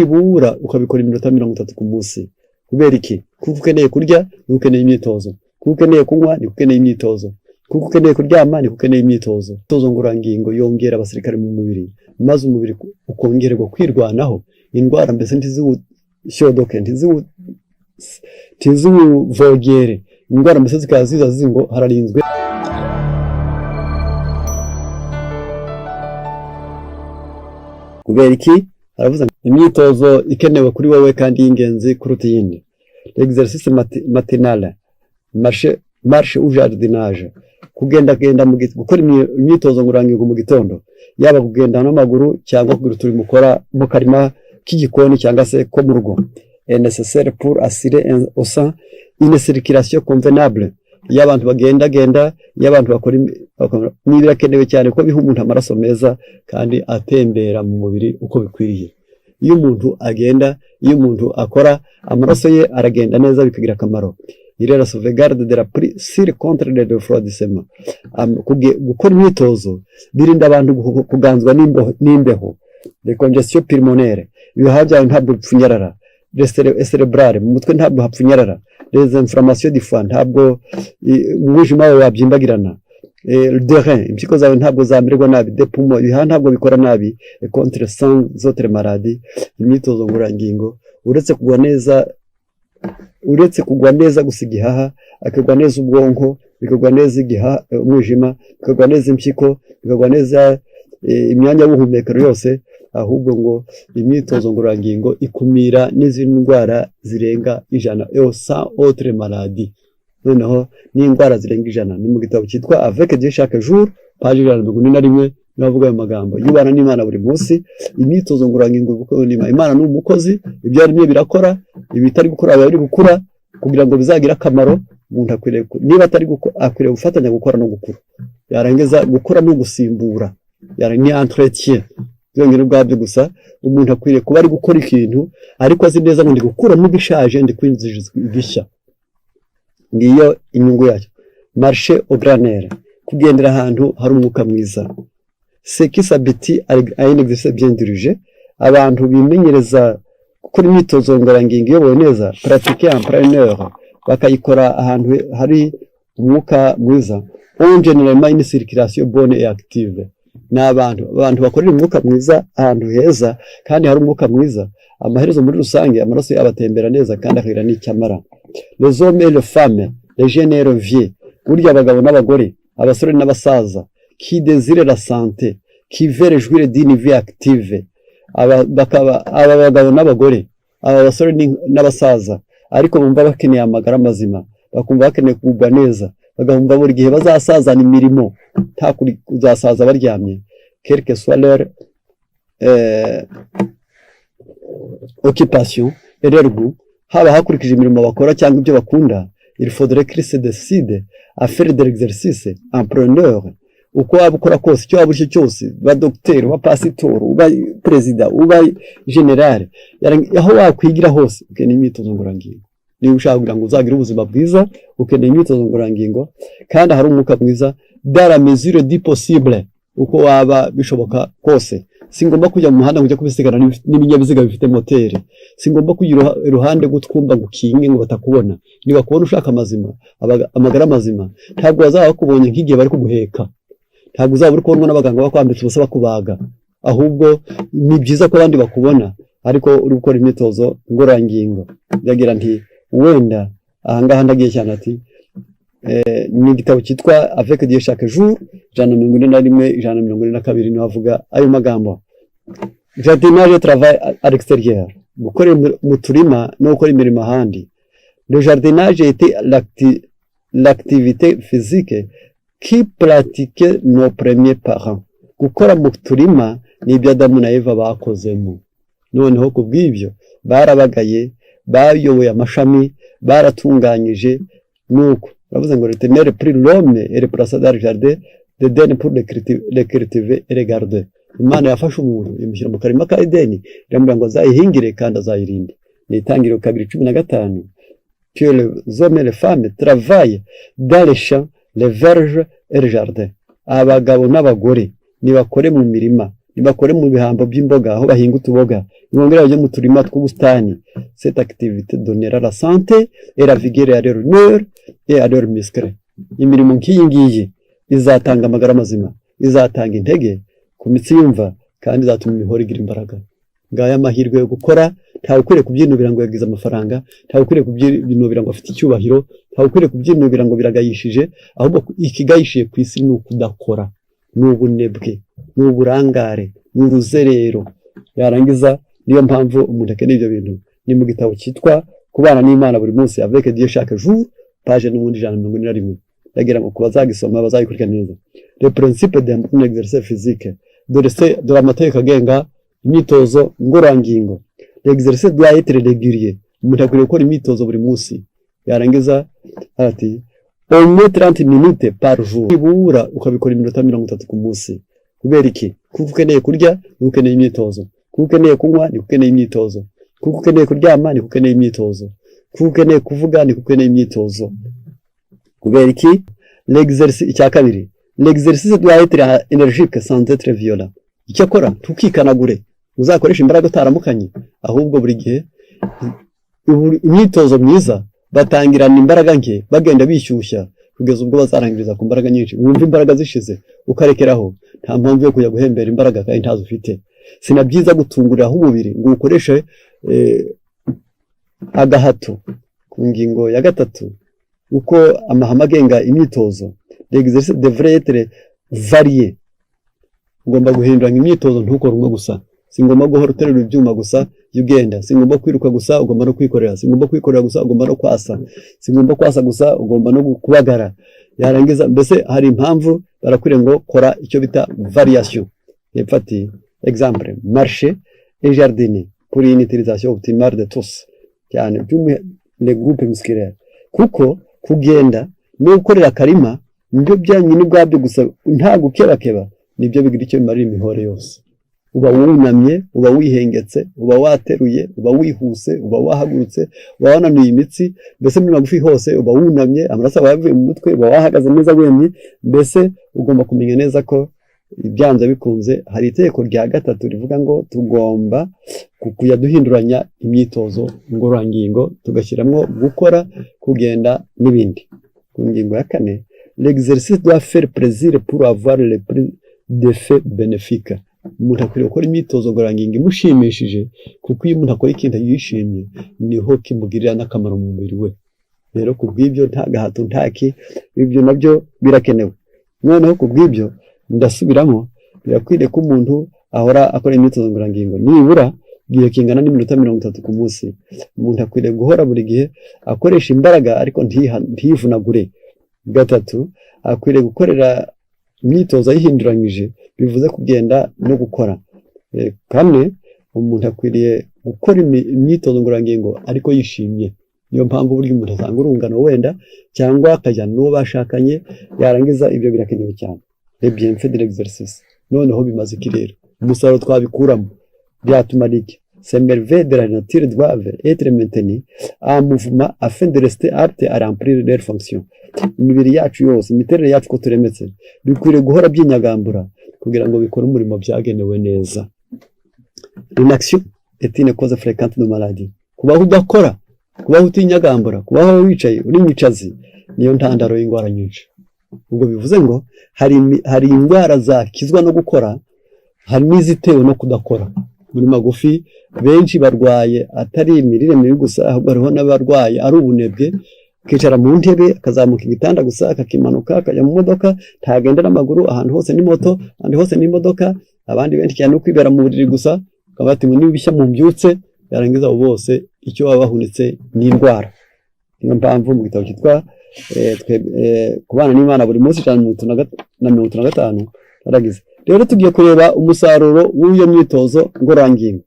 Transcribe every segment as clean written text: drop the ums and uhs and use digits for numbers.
ibura ukabikora iminota 30 ku munsi. Kubera iki? Kuko ukeneye kurya, ni ukeneye imyitozo. Kuko ukeneye kunywa, ni ukeneye imyitozo. Kuko ukeneye kuryama, ni ukeneye imyitozo. Imyitozo ngororangingo yongera abasirikare mu mubiri, maze umubiri ukongererwa kwirwanaho. Indwara mbese ntiziwushodoke, ntiziwuvogere. Indwara mbese zikaziza zizi ngo hararinzwe. Kubera iki? Aravuze imyitozo ikenewe kuri wowe kandi y'ingenzi kuruta iyindi. L'exercice matinal, marche ou jardinage. Kugenda gukora imyitozo ngororangingo mu gitondo, yaba kugenda n'amaguru cyangwa kugira turi mukora mu karima k'igikoni cyangwa se ko mu rugo. Est nécessaire pour assurer au sein une circulation convenable. Y'abantu bagenda, y'abantu bakora n'ibirakenewe cyane ko biha umuntu amaraso meza kandi atembera mu mubiri uko bikwiriye. Iyo umuntu agenda, iyo umuntu akora, amaraso ye aragenda neza bikagira akamaro. Il est la sauvegarde de la prise contre le refroidissement. Gukora imyitozo birinda abantu kuganzwa n'imbeho. Les congestions pulmonaires, ibihaha byawe ntabwo bipfunyarara. Cerebrale, mu mutwe ntabwo hapfunyarara. Les inflammations du foie, ntabwo umwijima wawe wabyimbagirana. De rein, impyiko zawe ntabwo zamererwa nabi. Des poumons, ibihaha ntabwo bikora nabi. Contre 100 autres maladies. Imyitozo ngororangingo uretse kugwa neza gusa igihaha, akagwa neza ubwonko, bikagwa neza igihaha, umwijima, bikagwa neza impyiko, bikagwa neza imyanya y'ubuhumekero yose, ahubwo ngo imyitozo ngororangingo ikumira n'izindi ndwara zirenga 100, 100 autres maladies. Noneho n'indwara zirenga 100. Ni mu gitabo cyitwa Avec Dieu chaque jour, page 41, bavuga ayo magambo. Yubana n'Imana buri munsi, imyitozo ngororangingo kuko Imana ni umukozi, ibyo arimo birakora, ibitari gukora bari gukura kugira ngo bizagira akamaro. Umuntu akwiriye niba atari akwiriye gufatanya gukora no gukura, yarangiza gukora no gusimbura, ni entretien. Byongera ubwabyo gusa umuntu akwiriye kuba ari gukora ikintu ariko azi neza ngo ndi gukura mu gishaje ndi kwinjiza igishya. Ngiyo inyungu yacyo. Marche au grand air, kugendera ahantu hari umwuka mwiza. C'est qui s'habitue à un exercice bien dirigé. Abantu bimenyereza gukora imyitozo ngororangingo iyobowe neza, pratiquer en plein air, bakayikora ahantu hari umwuka mwiza. On généralement une circulation bonne et active. N'abantu bakorera umwuka mwiza ahantu heza kandi hari umwuka mwiza, amaherezo muri rusange amaraso yabatembera neza kandi akhira n'icyamara. Les hommes et les femmes, les jeunes et les vieux, burya abagabo n'abagore, abasore n'abasaza, qui désirent la santé, qui veulent jouir d'une vie active. Abagabo n'abagore, abasore n'abasaza, ariko bumva bakeneye amagara mazima, bakumva bakeneye kugubwa neza, bagahumva buri gihe bazasazana imirimo, nta kuzasaza baryamye. Quelle que soit leur occupation et leur goût, haba hakurikije imirimo bakora cyangwa ibyo bakunda, il faudrait qu'ils se décident à faire de l'exercice en preneur. Uko waba ukora kose, icyo waba uri cyo cyose, ba docteur, ba pasitor, uba president, uba general, aho wakwigira hose ukeneye imyitozo ngororangingo. Niba ushaka kugira ngo uzagire ubuzima bwiza, ukeneye imyitozo ngororangingo kandi hari umwuka mwiza, dans la mesure du possible, uko waba bishoboka kose. Singomba kujya mu muhanda kujya kubisigana n'ibinyabiziga bifite moteri, singomba kugira iruhande gutwumba gukinge ngo batakubona. Niba kubona ushaka amagara mazima, ntabwo bazaba bakubonye nk'igihe bari kuguheka, ntabwo uzaba uri kubonwa n'abaganga bakwambitse ubusa bakubaga, ahubwo ni byiza ko abandi bakubona ariko uri gukora imyitozo ngororangingo. Yagira nti wenda ahangaha ndagiye cyane ati ni igitabo cyitwa Avec Dieu chaque jour, 141, 142 niho avuga ayo magambo. Jardinage, travail à l'extérieur, gukora mu turima no gukora imirimo ahandi. Le jardinage était l'activité physique qui pratiquait nos premiers parents. Gukora mu turima ni ibyo Adamu na Eva bakozemo. Noneho kubw'ibyo barabagaye, bayoboye amashami, baratunganyije, nuko uravuze ngo retenir pris l'homme et le placer dans le jardin de Eden pour le cultiver et le garder. Imana yafashe umuntu imushyira mu karima ka Edeni, iramubwira ngo azayihingire kandi azayirinde. Ni Itangiriro 2:15. Que les hommes et les femmes travaillent dans les champs, les verges et le jardin. Abagabo n'abagore nibakore mu mirima nibakore mu bihambo by'imboga aho bahinga utuboga nibongera bajye mu turima tw'ubustani. Cette activité donnera la santé et la vigueur à leur nerfs et à leurs muscles. Imirimo nk'iyi ngiyi izatanga amagara mazima, izatanga intege ku mitsi yumva kandi izatuma imihoro igira imbaraga. Ngaya amahirwe yo gukora, ntawe ukwiriye kubyinubira ngo yagize amafaranga, ntawe ukwiriye kubyinubira ngo afite icyubahiro, ntawe ukwiriye kubyinubira ngo biragayishije, ahubwo ikigayishiye ku isi ni ukudakora, ni ubunebwe, ni uburangare, ni uruzerero. Yarangiza niyo mpamvu umuntu akeneye ibyo bintu. Ni mu gitabo cyitwa Kubana n'Imana buri munsi avec Dieu chaque jour, page n'ubundi 141. Ndagira ngo kubazagisoma bazayikurika neza. Le principe d'un exercice physique. Dore amategeko agenga imyitozo ngororangingo. L'exercice doit être régulier. Umuntu akwiriye gukora imyitozo buri munsi. Yarangiza ati au moins 30 minutes par jour. Ibura ukabikora iminota 30 ku munsi. Kubera iki? Kuko ukeneye kurya, ni ukeneye imyitozo. Kuko ukeneye kunywa, ni ukeneye imyitozo. Kuko ukeneye kuryama, ni ukeneye imyitozo. Kuko ukeneye kuvuga, ni ukeneye imyitozo. Kubera iki? L'exercice icya kabiri. L'exercice doit être énergique sans être violent. Icyo akora tukikanagure. Uzakoresha imbaraga utaramukanye, ahubwo buri gihe imyitozo myiza batangirana imbaraga nke bagenda bishyushya kugeza ubwo bazarangiriza ku mbaraga nyinshi. Wumva imbaraga zishize ukarekeraho, nta mpamvu yo kujya guhembera imbaraga kandi ntazo ufite. Sinabyiza gutunguriraho umubiri ngo ukoreshe agahato. Ku ngingo ya gatatu uko amahame agenga imyitozo, l'exercice devrait être varié. Ugomba guhinduranya imyitozo ntukore umwe gusa. Singomba guhora uterura ibyuma gusa ugenda. Singomba kwiruka gusa, ugomba no kwikorera. Singomba kwikorera gusa, ugomba no kwasa. Singomba kwasa gusa, ugomba no kubagara. Yarangiza mbese hari impamvu barakwiriye ngo kora icyo bita variation. Yepfati exemple marcher et jardiner pour une utilisation optimale de tous. Cyane les groupes musculaires. Kuko kugenda no gukorera karima nibyo byanyine bwabyo gusa nta gukebakeba, nibyo bigira icyo bimarira imihore yose. Uba wunamye, uba wihengetse, uba wateruye, uba wihuse, uba wahagurutse, uba wananuye imitsi, mbese muri magufi hose uba wunamye, amaraso aba yavuye mu mutwe, uba wahagaze neza wemye. Mbese ugomba kumenya neza ko ibyanze bikunze hari itegeko rya gatatu rivuga ngo tugomba kujya duhinduranya imyitozo ngororangingo, tugashyiramo gukora, kugenda n'ibindi. Ku ngingo ya kane, l'exercice doit faire plaisir pour avoir le plus d'effets bénéfiques. Umuntu akwiriye gukora imyitozo ngororangingo imushimishije, kuko iyo umuntu akora ikintu yishimye niho kimugirira n'akamaro mu mubiri we. Rero kubw'ibyo nta gahato ntaki, ibyo nabyo birakenewe. Noneho kubw'ibyo ndasubiramo, birakwiriye ko umuntu ahora akora imyitozo ngororangingo nibura gihe kingana n'iminota 30 ku munsi. Umuntu akwiriye guhora buri gihe akoresha imbaraga ariko ntiyivunagure. Gatatu, akwiriye gukorera imyitozo yihinduranyije, bivuze kugenda no gukora. Kane, umuntu akwiriye gukora imyitozo ngororangingo ariko yishimye. Niyo mpamvu buryo umuntu asanga urungano wenda cyangwa akajyana n'uwo bashakanye, yarangiza ibyo birakenewe cyane. Les bienfaits de l'exercice. Noneho bimaze iki rero? Umusaruro twabikuramo byatuma iki? Ces merveilles de la nature doivent être maintenues en mouvement afin de rester aptes à remplir leurs fonctions. Imibiri yacu yose, imiterere yacu ko turemetse, bikwiriye guhora byinyagambura kugira ngo bikore umurimo byagenewe neza. L'inaction est une cause fréquente de maladie. Kubaho udakora, kubaho utinyagambura, kubaho wicaye uri mwicazi, niyo ntandaro y'indwara nyinshi. Ubwo bivuze ngo hari indwara zakizwa no gukora, hari n'izitewe no kudakora. Muri magufi benshi barwaye atari imirire mibi gusa, ahubwo hariho n'abarwaye ari ubunebwe, akicara mu ntebe akazamuka igitanda gusa akakimanuka akajya mu modoka, ntagenda n'amaguru, ahantu hose ni moto, ahandi hose ni imodoka. Abandi benshi cyane no kwibera mu buriri gusa, bakaba niba bishya mu mbyutse, yarangiza abo bose icyo baba bahunitse ni indwara. Niyo mpamvu mu gitabo cyitwa Kubana n'Imana buri munsi 155 aragize. Rero tugiye kureba umusaruro w'iyo myitozo ngororangingo.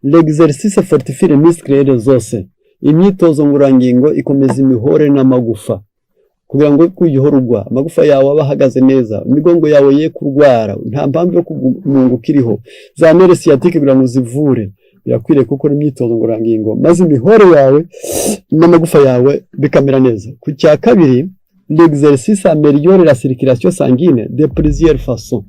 L'exercice fortifie les muscles zose. Imyitozo ngororangingo ikomeza imihore n'amagufa kugira ngo kuyihora ugwa, amagufa yawe aba ahagaze neza, imigongo yawe ye kurwara, nta mpamvu yo kumunguka iriho, za nerve sciatique kugira ngo zivure. Birakwiriye gukora imyitozo ngororangingo maze imihore yawe n'amagufa yawe bikamera neza. Ku cya kabiri, l'exercice améliore la circulation sanguine de plusieurs façons.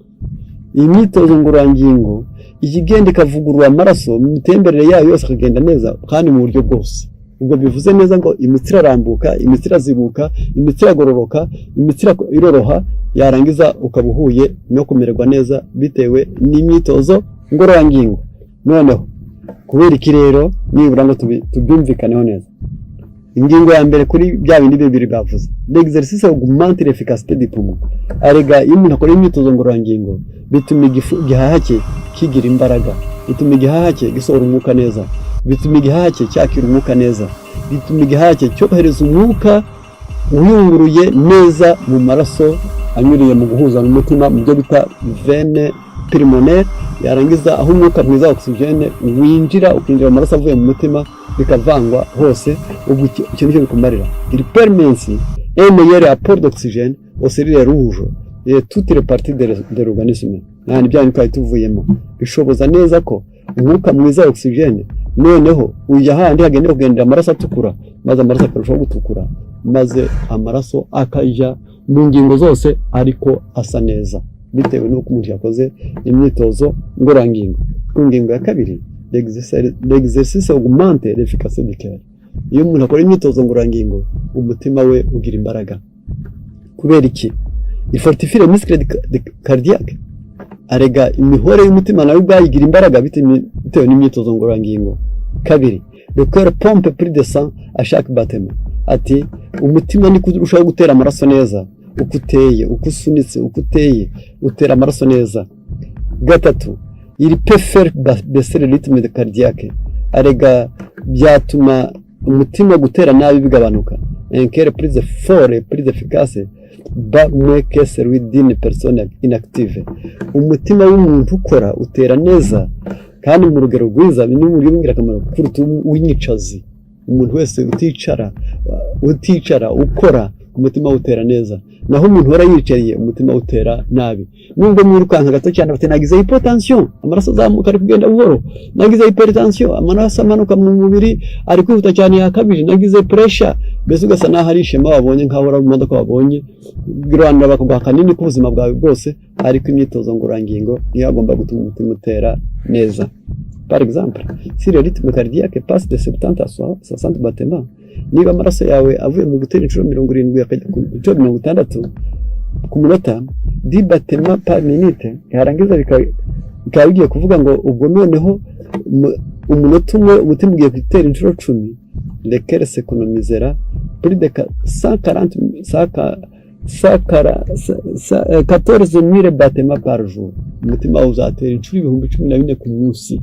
iyi myitozo ngororangingo igenda ikavugurura amaraso mu mitemberere yayo yose akagenda neza kandi mu buryo bwose. Ubwo bivuze neza ngo imitsi irarambuka, imitsi irazibuka, imitsi iragororoka, imitsi iroroha, yarangiza ukaba uhuye no kumererwa neza bitewe n'imyitozo ngororangingo. Noneho kubera iki rero nibura ngo tubyumvikaneho neza. Ingingo ya mbere kuri bya bindi bibiri bavuze, l'exercice augmente l'efficacité du poumon. Arega iyo umuntu akora imyitozo ngororangingo bituma igihaha cye kigira imbaraga, bituma igihaha cye gisohora umwuka neza, bituma igihaha cye cyakira umwuka neza, bituma igihaha cye cyohereza umwuka uyunguruye neza mu maraso anyuriye mu guhuza n'umutima mu byo bita veine pulmonaire, yarangiza aho umwuka mwiza wa oxygene winjira ukinjira mu maraso avuye mu mutima bikavangwa hose. Ubwo ikintu cyo bikumarira il permet un meilleur apport d'oxygène aux cellules rouges et toutes les parties de l'organisme. Nani bya niko tuvuyemo bishoboza neza ko umwuka mwiza wa oxygene noneho uya handi hagendera kugendera amaraso atukura, maze amaraso akarushaho gutukura, maze amaraso akaja mu ngingo zose ariko asa neza bitewe n'uko umuntu yakoze imyitozo ngororangingo. Ku ngingo ya kabiri, l'exercice augmente l'efficacité du cœur. Iyo umuntu akora imyitozo ngororangingo umutima we ugira imbaraga. Kubera iki? Il fortifie les muscles cardiaques. Arega imihore y'umutima nayo ubwayigira imbaraga bitewe n'imyitozo ngororangingo. Kabiri, le cœur pompe plus de sang à chaque battement. Ati umutima ni kurushaho gutera amaraso neza, uko uteye, uko usunitse, uko uteye utera amaraso neza. Gatatu, il peut faire baisser le rythme cardiaque. Arega byatuma umutima gutera nabi bigabanuka. Un cœur plus fort et plus efficace bat moins que celui d'une personne inactive. Umutima w'umuntu ukora utera neza kandi mu rugero rwiza, ni mu buryo bw'ingirakamaro kuruta uw'inyicazi. Umuntu wese uticara ukora umutima utera neza, naho umuntu wara yicariye umutima utera nabi. Nubwo mwirukanka gato cyane bate nagize hypotension, amaraso azamuka ari kugenda buhoro, nagize hypertension, amaraso amanuka mu mubiri ari kwihuta cyane yakabije, nagize pressure, mbese ugasa naho ari ishema wabonye nk'ahora mu modoka wabonye, Rwanda bakaguha kanini k'ubuzima bwawe bwose, ariko imyitozo ngororangingo niyo agomba gutuma umutima utera neza. Par exemple, si le rythme cardiaque passe de 70 à 60 battements, niba amaraso yawe avuye mu gutera inshuro 70 akajya ku inshuro 60 ku munota, 10 battements par minute, yarangiza bikaba bigiye kuvuga ngo ubwo noneho umunota umwe umutima ugiye gutera inshuro 10, lequel s'économisera plus de 14 000 battements par jour. Umutima uzatera inshuro 14,000 ku munsi.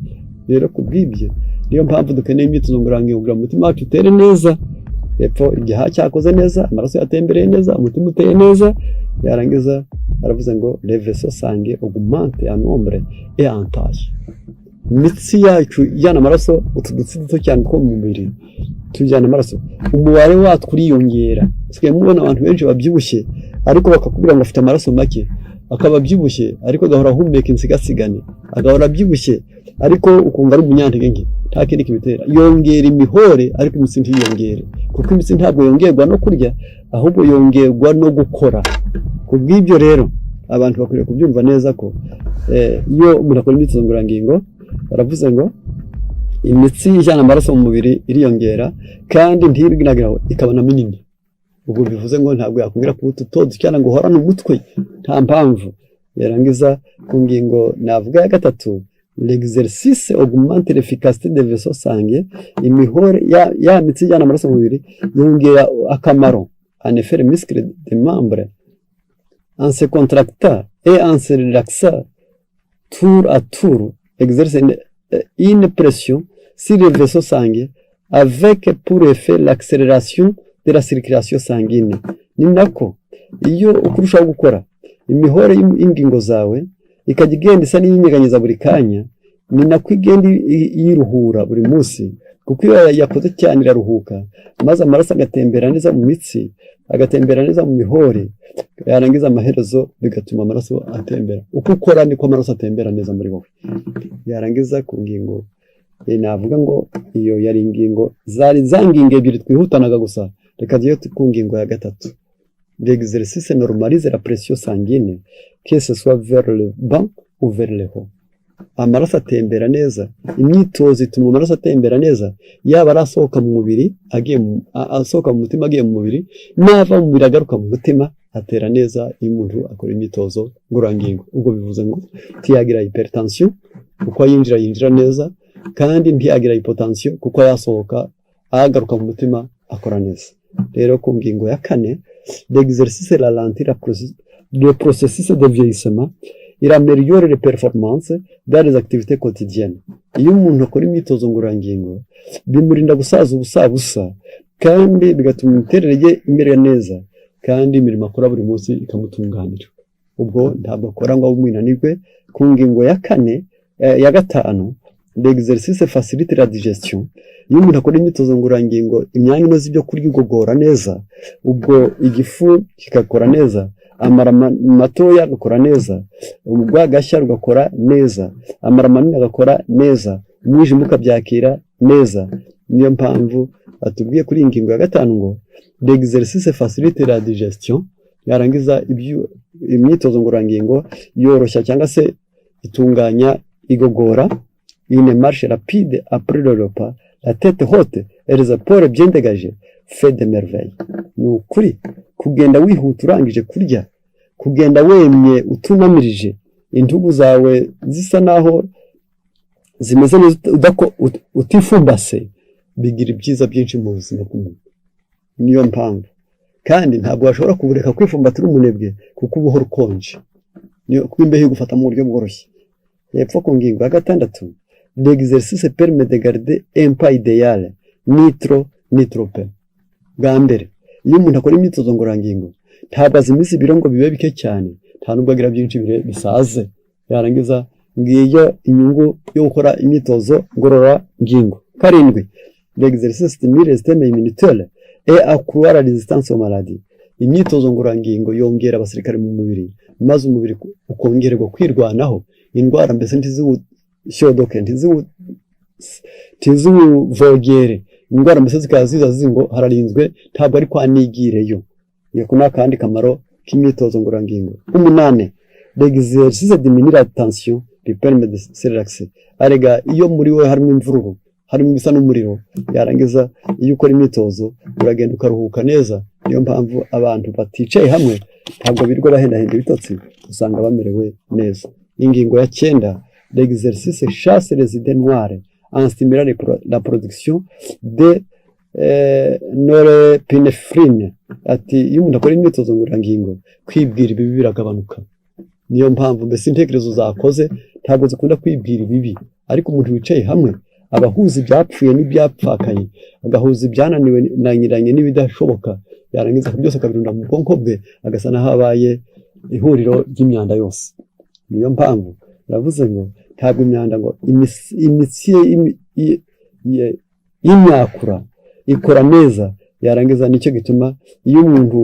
Rero kubwibye niyo mpamvu dukeneye imyitozo ngororangingo kugira umutima wacu utere neza, epfo igihaha cyakoze neza, amaraso yatembereye neza, umutima uteye neza. Yarangiza aravuze ngo les vaisseaux sanguins augmentent en nombre et en taille. Imitsi yacu ijyana amaraso, utudutsi duto cyane two mu mubiri tujyana amaraso, umubare watwo uriyongera. Sigaye mubona abantu benshi babyibushye ariko bakakubwira ngo afite amaraso make, akaba abyibushye ariko agahora ahumeka insigasigane, agahora abyibushye ariko ukumva ari umunyantege nke. Nta kindi kibitera, yongera imihore ariko imitsi ntiyongere, kuko imitsi ntabwo yongerwa no kurya, ahubwo yongerwa no gukora. Kubw'ibyo rero abantu bakwiriye kubyumva neza ko iyo umuntu akora imyitozo ngororangingo, baravuze ngo imitsi ijyana amaraso mu mubiri iriyongera kandi ntibiginaga ikaba na minini. Ubwo bivuze ngo ntabwo yakubwira ko ututodo cyane ngo uhorane umutwe, nta mpamvu. Yarangiza ku ngingo navuga ya gatatu, l'exercice augmente l'efficacité des vaisseaux sanguins. Imihore ya mitsi ijyana amaraso mu mubiri yongera akamaro. En effet, les muscles des membres en se contractant et en se relaxant tour à tour exercent une pression sur les vaisseaux sanguins avec pour effet l'accélération de la circulation sanguine. Ni nako iyo ukurushaho gukora imihore y'ingingo zawe ikajya igenda isa n'iyinyeganyeza buri kanya, ni nako igenda yiruhura buri munsi, kuko iyo yakoze cyane iraruhuka, maze amaraso agatembera neza mu mitsi, agatembera neza mu mihore, yarangiza amaherezo bigatuma amaraso atembera. Uko ukora niko amaraso atembera neza muri wowe. Yarangiza ku ngingo navuga ngo iyo yari ingingo zari zanginge ebyiri twihutanaga gusa. Reka diyo ku ngingo ya gatatu, l'exercice normalise la pression sanguine, que ce soit vers le bas vers le haut. Amaraso atembera neza, imyitozo ituma amaraso atembera neza, yaba arasohoka mu mubiri asohoka mu mutima agiye mu mubiri, nava mu mubiri agaruka mu mutima atera neza iyo umuntu akora imyitozo ngororangingo. Ubwo bivuze ngo ntiyagira hypertension kuko yinjira neza, kandi ntiyagira hypotension kuko yasohoka agaruka mu mutima akora neza. Rero ku ngingo ya 4, l'exercice ralentit le processus de vieillissement, il améliore les performances dans les activités quotidiennes. Iyo umuntu akora imyitozo ngororangingo bimurinda gusaza ubusa kandi bigatuma imiterere ye imera neza, kandi imirimo akora buri munsi ikamutunganira. Ubwo ntabwo akora ngo umwinanirwe. Ku ngingo ya 4 ya 5, l'exercice facilite la digestion. Iyo umuntu akora imyitozo ngororangingo imyanya inoze ibyo kurya igogora neza, ubwo igifu kigakora neza, amara matoya agakora neza, urwagashya rugakora neza, amara manini agakora neza, umwijima ukabyakira neza. Niyo mpamvu atubwiye kuri ingingo ya 5 ngo l'exercice facilite la digestion, yarangiza imyitozo ngororangingo yoroshya cyangwa se itunganya igogora. Une marche rapide après le repas, la tête haute et les épaules bien dégagées, fait de merveilles. Nukuri kugenda wihuta urangije kurya, kugenda wemye utunamirije, intugu zawe zisa naho zimeze udako utifumbase, bigira ibyiza byinshi mu buzima bw'umuntu. Niyo mpamvu kandi ntabwo washobora kubureka kwifumbatira umunebwe kuko uba uhora ukonje, niyo kwimbeho gufata mu buryo bworoshye. Hepfo ku ngingo ya 6, l'exercice permet de garder un pas idéal, ni trop ni trop peu. Bwa mbere iyo umuntu akora imyitozo ngororangingo ntabwo azimiza ibiro ngo bibe bike cyane, nta nubwo agira byinshi bisaze. Yarangiza ngiyo inyungu yo gukora imyitozo ngororangingo. 7, l'exercice stimule le système immunitaire et accroît la résistance aux maladies. Imyitozo ngororangingo yongera abasirikare mu mubiri, maze umubiri ukongererwa kwirwanaho indwara, mbese ntiziwushodoke, ntizivogere indwara, mbese zikaziza zingo hararinzwe, ntabwo ari kwa nigireyo. Yako nakandi kamaro k'imyitozo ngororangingo. 8, l'exercice diminue la tension, lui permet de se relaxer. Arega iyo muri we harimo imvururu, harimo bisa n'umuriro, yarangiza iyo ukora imyitozo uragenda ukaruhuka neza. Niyo mpamvu abantu baticaye hamwe ntabwo birirwa bahendahenda ibitotsi, usanga bamerewe neza. Ingingo ya 9, l'exercice chasse les idées noires en stimulant la production de norepinephrine. Ati iyo umuntu akora imyitozo ngororangingo kwibwira ibibi biragabanuka. Niyo mpamvu mbese intekerezo zakoze ntabwo zikunda kwibwira ibibi, ariko umuntu wicaye hamwe abahuza ibyapfuye n'ibyapfakaye, agahuza ibyananiwe nanyiranye n'ibidashoboka, yarangiza byose akabirunda mu bwonko bwe, agasa naho habaye ihuriro ry'imyanda yose. Niyo mpamvu navuze ngo ntabwo imyanda ngo imitsi y'imyakura ikora neza, yarangiza nicyo gituma iyo umuntu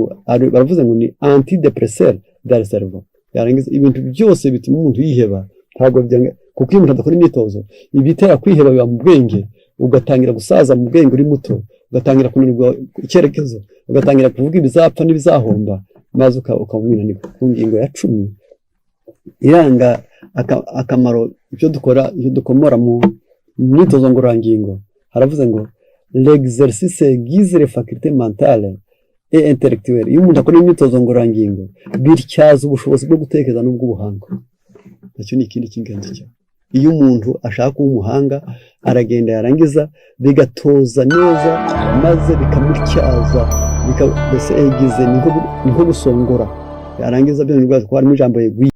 baravuze ngo ni antidepresseur dans le cerveau. Yarangiza ibintu byose bituma umuntu yiheba, ntabwo byanga kuko iyo umuntu adakora imyitozo ibitera kwiheba biba mu bwenge, ugatangira gusaza mu bwenge uri muto, ugatangira kunanirwa icyerekezo, ugatangira kuvuga ibizapfa n'ibizahomba, maze ukawumwinanirwa. Ku ngingo ya 10, iranga akamaro ibyo dukora, iyo dukomora mu myitozo ngororangingo, haravuze ngo l'exercice aiguise les facultés mentales et intellectuelles. Iyo umuntu akora imyitozo ngororangingo bityaza ubushobozi bwo gutekereza n'ubw'ubuhanga. Icyo ni ikindi cy'ingenzi cyane. Iyo umuntu ashaka kuba umuhanga aragenda, yarangiza bigatoza neza, maze bikamutyaza, mbese aiguise ni nko gusongora, yarangiza byo ni rwazo ko harimo ijambo aiguise.